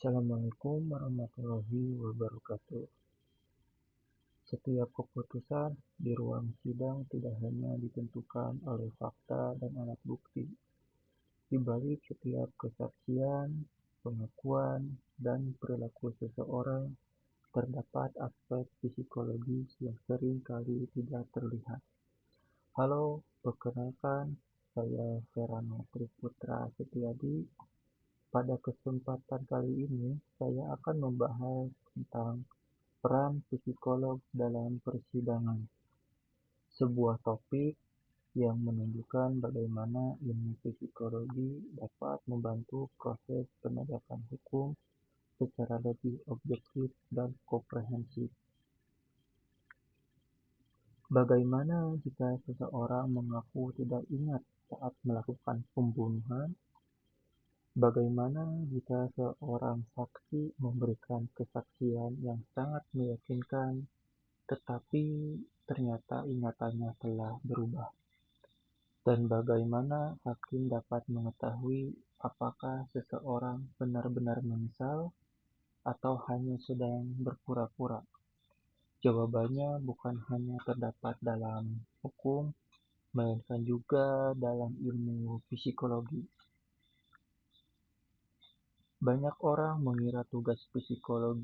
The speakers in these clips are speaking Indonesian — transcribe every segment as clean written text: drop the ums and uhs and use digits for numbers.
Assalamualaikum warahmatullahi wabarakatuh. Setiap keputusan di ruang sidang tidak hanya ditentukan oleh fakta dan alat bukti. Di balik setiap kesaksian, pengakuan, dan perilaku seseorang, terdapat aspek psikologis yang sering kali tidak terlihat. Halo, perkenalkan, saya Verano Triputra Setiadi. Pada kesempatan kali ini, saya akan membahas tentang peran psikolog dalam persidangan, sebuah topik yang menunjukkan bagaimana ilmu psikologi dapat membantu proses penegakan hukum secara lebih objektif dan komprehensif. Bagaimana jika seseorang mengaku tidak ingat saat melakukan pembunuhan? Bagaimana jika seorang saksi memberikan kesaksian yang sangat meyakinkan tetapi ternyata ingatannya telah berubah? Dan bagaimana hakim dapat mengetahui apakah seseorang benar-benar menyesal atau hanya sedang berpura-pura? Jawabannya bukan hanya terdapat dalam hukum, melainkan juga dalam ilmu psikologi. Banyak orang mengira tugas psikolog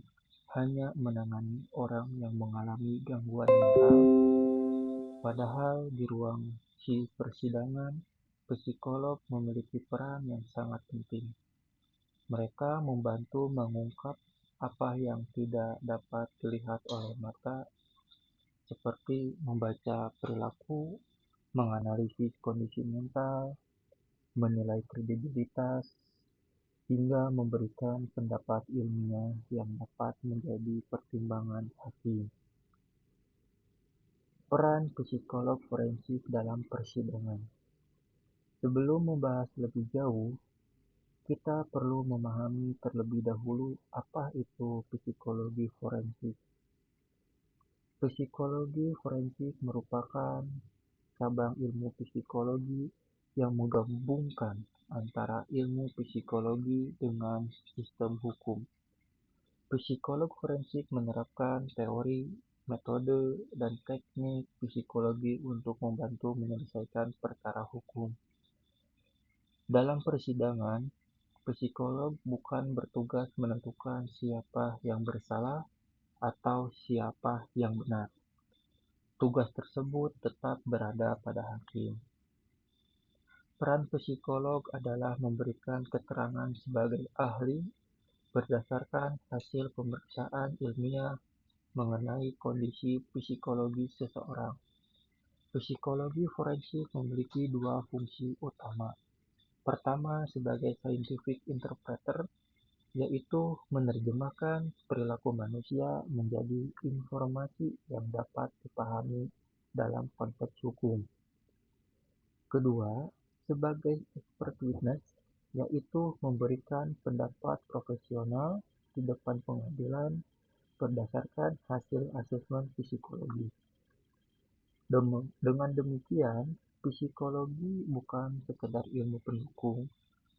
hanya menangani orang yang mengalami gangguan mental. Padahal di ruang persidangan, psikolog memiliki peran yang sangat penting. Mereka membantu mengungkap apa yang tidak dapat dilihat oleh mata, seperti membaca perilaku, menganalisis kondisi mental, menilai kredibilitas, hingga memberikan pendapat ilmiah yang dapat menjadi pertimbangan hakim. Peran psikolog forensik dalam persidangan. Sebelum membahas lebih jauh, kita perlu memahami terlebih dahulu apa itu psikologi forensik. Psikologi forensik merupakan cabang ilmu psikologi yang menggabungkan antara ilmu psikologi dengan sistem hukum. Psikolog forensik menerapkan teori, metode, dan teknik psikologi untuk membantu menyelesaikan perkara hukum. Dalam persidangan, psikolog bukan bertugas menentukan siapa yang bersalah atau siapa yang benar. Tugas tersebut tetap berada pada hakim. Peran psikolog adalah memberikan keterangan sebagai ahli berdasarkan hasil pemeriksaan ilmiah mengenai kondisi psikologis seseorang. Psikologi forensik memiliki dua fungsi utama. Pertama, sebagai scientific interpreter, yaitu menerjemahkan perilaku manusia menjadi informasi yang dapat dipahami dalam konteks hukum. Kedua, sebagai expert witness, yaitu memberikan pendapat profesional di depan pengadilan berdasarkan hasil asesmen psikologi. Dengan demikian, psikologi bukan sekedar ilmu pendukung,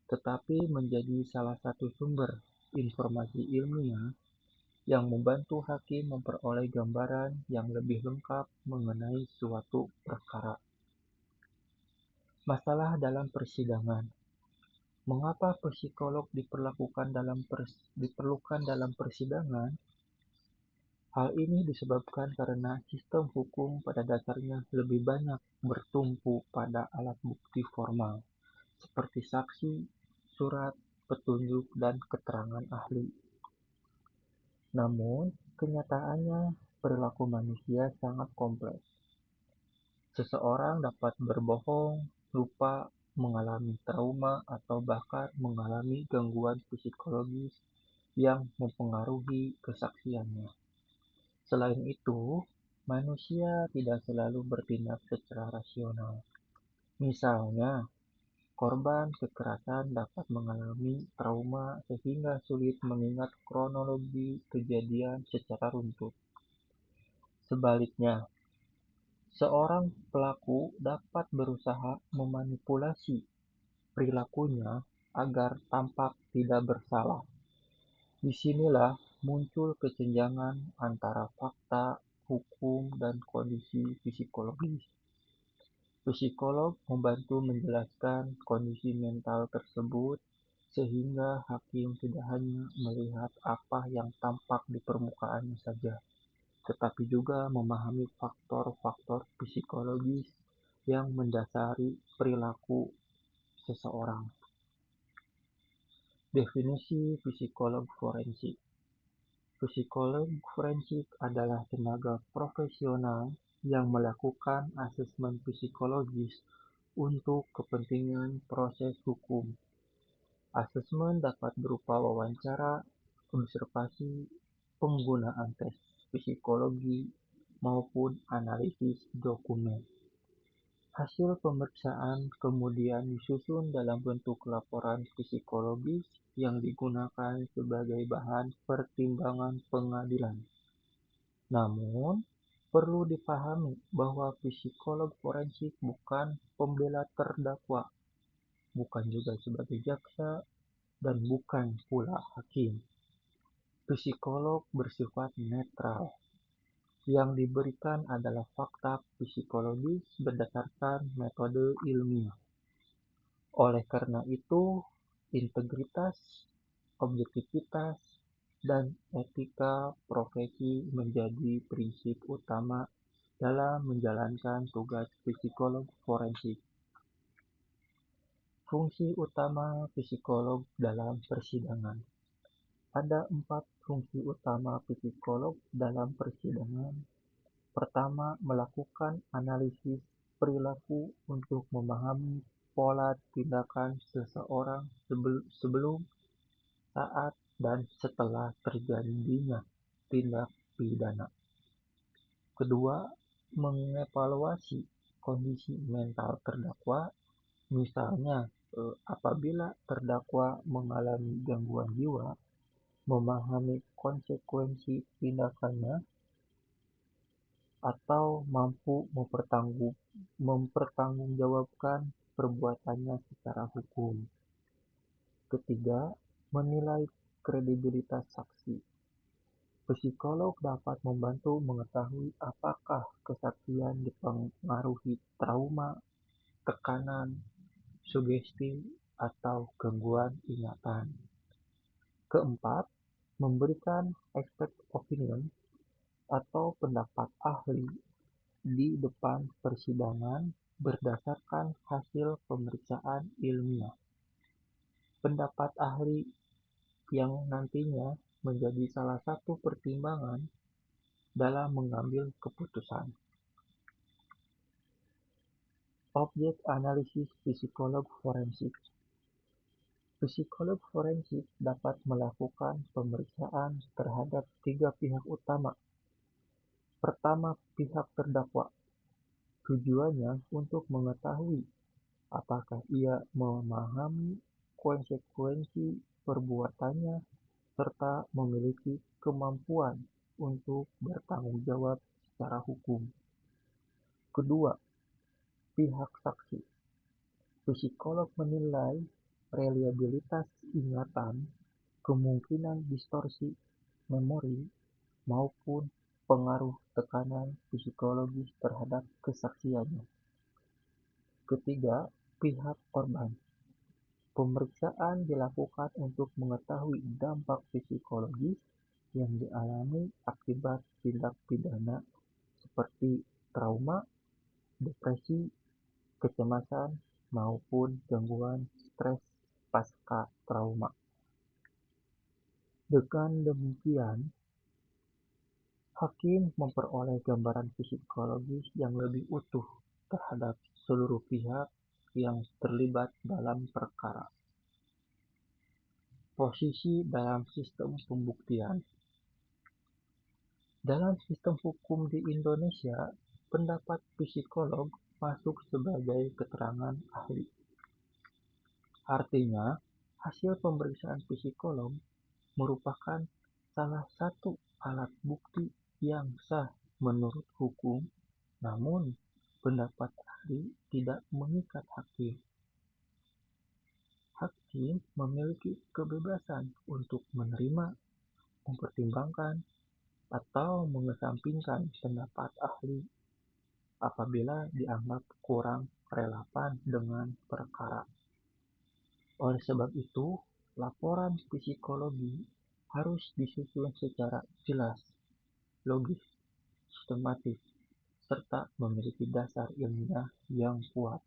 tetapi menjadi salah satu sumber informasi ilmiah yang membantu hakim memperoleh gambaran yang lebih lengkap mengenai suatu perkara. Masalah dalam persidangan. Mengapa psikolog diperlukan dalam persidangan? Hal ini disebabkan karena sistem hukum pada dasarnya lebih banyak bertumpu pada alat bukti formal, seperti saksi, surat, petunjuk, dan keterangan ahli. Namun, kenyataannya perilaku manusia sangat kompleks. Seseorang dapat berbohong, lupa, mengalami trauma, atau bahkan mengalami gangguan psikologis yang mempengaruhi kesaksiannya. Selain itu, manusia tidak selalu bertindak secara rasional. Misalnya, korban kekerasan dapat mengalami trauma sehingga sulit mengingat kronologi kejadian secara runtut. Sebaliknya, seorang pelaku dapat berusaha memanipulasi perilakunya agar tampak tidak bersalah. Disinilah muncul kesenjangan antara fakta, hukum, dan kondisi psikologis. Psikolog membantu menjelaskan kondisi mental tersebut sehingga hakim tidak hanya melihat apa yang tampak di permukaannya saja, tetapi juga memahami faktor-faktor psikologis yang mendasari perilaku seseorang. Definisi psikolog forensik. Psikolog forensik adalah tenaga profesional yang melakukan asesmen psikologis untuk kepentingan proses hukum. Asesmen dapat berupa wawancara, observasi, penggunaan tes psikologi, maupun analisis dokumen. Hasil pemeriksaan kemudian disusun dalam bentuk laporan psikologis yang digunakan sebagai bahan pertimbangan pengadilan. Namun, perlu dipahami bahwa psikolog forensik bukan pembela terdakwa, bukan juga sebagai jaksa, dan bukan pula hakim. Psikolog bersifat netral. Yang diberikan adalah fakta psikologis berdasarkan metode ilmiah. Oleh karena itu, integritas, objektivitas, dan etika profesi menjadi prinsip utama dalam menjalankan tugas psikolog forensik. Fungsi utama psikolog dalam persidangan. Ada 4 fungsi utama psikolog dalam persidangan. Pertama, melakukan analisis perilaku untuk memahami pola tindakan seseorang sebelum, saat, dan setelah terjadinya tindak pidana. Kedua, mengevaluasi kondisi mental terdakwa, misalnya apabila terdakwa mengalami gangguan jiwa, memahami konsekuensi tindakannya, atau mampu mempertanggungjawabkan perbuatannya secara hukum. Ketiga, menilai kredibilitas saksi. Psikolog dapat membantu mengetahui apakah kesaksian dipengaruhi trauma, tekanan, sugesti, atau gangguan ingatan. Keempat, memberikan expert opinion atau pendapat ahli di depan persidangan berdasarkan hasil pemeriksaan ilmiah. Pendapat ahli yang nantinya menjadi salah satu pertimbangan dalam mengambil keputusan. Objek analisis psikolog forensik. Psikolog forensik dapat melakukan pemeriksaan terhadap 3 pihak utama. Pertama, pihak terdakwa. Tujuannya untuk mengetahui apakah ia memahami konsekuensi perbuatannya serta memiliki kemampuan untuk bertanggung jawab secara hukum. Kedua, pihak saksi. Psikolog menilai reliabilitas ingatan, kemungkinan distorsi memori, maupun pengaruh tekanan psikologis terhadap kesaksiannya. Ketiga, pihak korban. Pemeriksaan dilakukan untuk mengetahui dampak psikologis yang dialami akibat tindak pidana seperti trauma, depresi, kecemasan, maupun gangguan stres pasca trauma. Dengan demikian, hakim memperoleh gambaran psikologis yang lebih utuh terhadap seluruh pihak yang terlibat dalam perkara. Posisi dalam sistem pembuktian. Dalam sistem hukum di Indonesia, pendapat psikolog masuk sebagai keterangan ahli. Artinya, hasil pemeriksaan psikolog merupakan salah satu alat bukti yang sah menurut hukum, namun pendapat ahli tidak mengikat hakim. Hakim memiliki kebebasan untuk menerima mempertimbangkan atau mengesampingkan pendapat ahli apabila dianggap kurang relevan dengan perkara. Oleh sebab itu, laporan psikologi harus disusun secara jelas, logis, sistematis, serta memiliki dasar ilmiah yang kuat,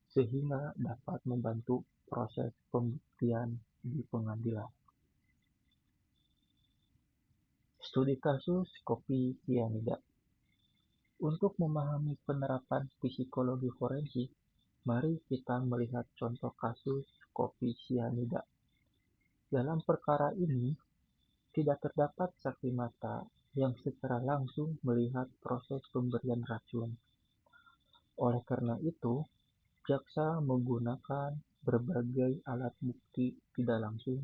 sehingga dapat membantu proses pembuktian di pengadilan. Studi kasus kopi sianida. Untuk memahami penerapan psikologi forensik, mari kita melihat contoh kasus kopi sianida. Dalam perkara ini, tidak terdapat saksi mata yang secara langsung melihat proses pemberian racun. Oleh karena itu, jaksa menggunakan berbagai alat bukti tidak langsung,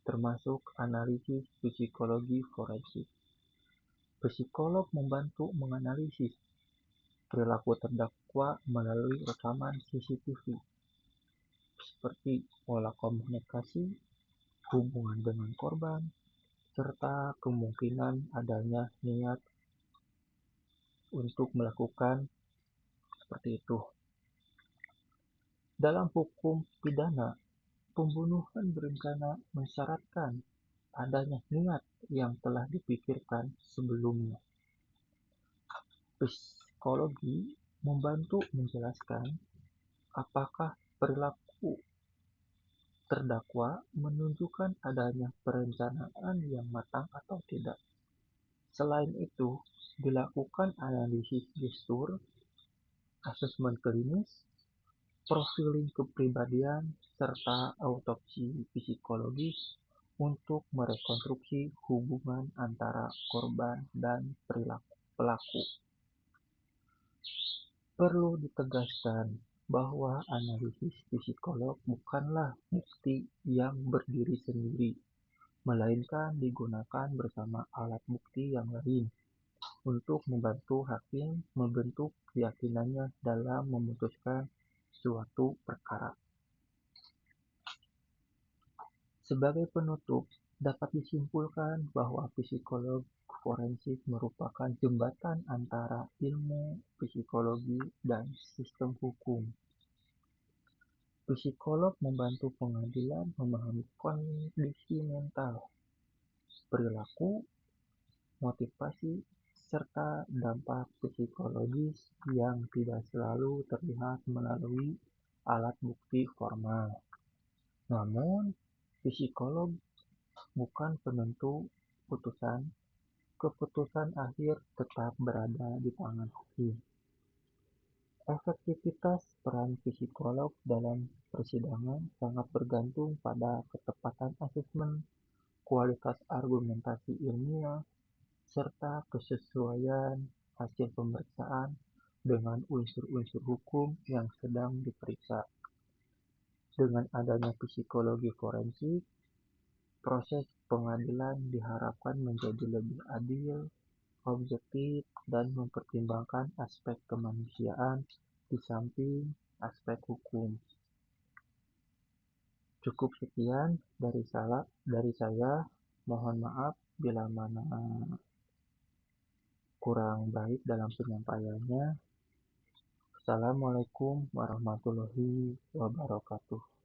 termasuk analisis psikologi forensik. Psikolog membantu menganalisis perilaku terdakwa melalui rekaman CCTV, seperti pola komunikasi, hubungan dengan korban, serta kemungkinan adanya niat untuk melakukan seperti itu. Dalam hukum pidana, pembunuhan berencana mensyaratkan adanya niat yang telah dipikirkan sebelumnya. Psikologi membantu menjelaskan apakah perilaku terdakwa menunjukkan adanya perencanaan yang matang atau tidak. Selain itu, dilakukan analisis gestur, asesmen klinis, profiling kepribadian, serta autopsi psikologis untuk merekonstruksi hubungan antara korban dan perilaku pelaku. Perlu ditegaskan bahwa analisis psikolog bukanlah bukti yang berdiri sendiri, melainkan digunakan bersama alat bukti yang lain untuk membantu hakim membentuk keyakinannya dalam memutuskan suatu perkara. Sebagai penutup, dapat disimpulkan bahwa psikolog forensik merupakan jembatan antara ilmu psikologi dan sistem hukum. Psikolog membantu pengadilan memahami kondisi mental, perilaku, motivasi, serta dampak psikologis yang tidak selalu terlihat melalui alat bukti formal. Namun, psikolog bukan penentu putusan. Keputusan akhir tetap berada di tangan hakim. Efektivitas peran psikolog dalam persidangan sangat bergantung pada ketepatan asesmen, kualitas argumentasi ilmiah, serta kesesuaian hasil pemeriksaan dengan unsur-unsur hukum yang sedang diperiksa. Dengan adanya psikologi forensik, proses pengadilan diharapkan menjadi lebih adil, objektif, dan mempertimbangkan aspek kemanusiaan di samping aspek hukum. Cukup sekian dari saya. Mohon maaf bila mana kurang baik dalam penyampaiannya. Assalamualaikum warahmatullahi wabarakatuh.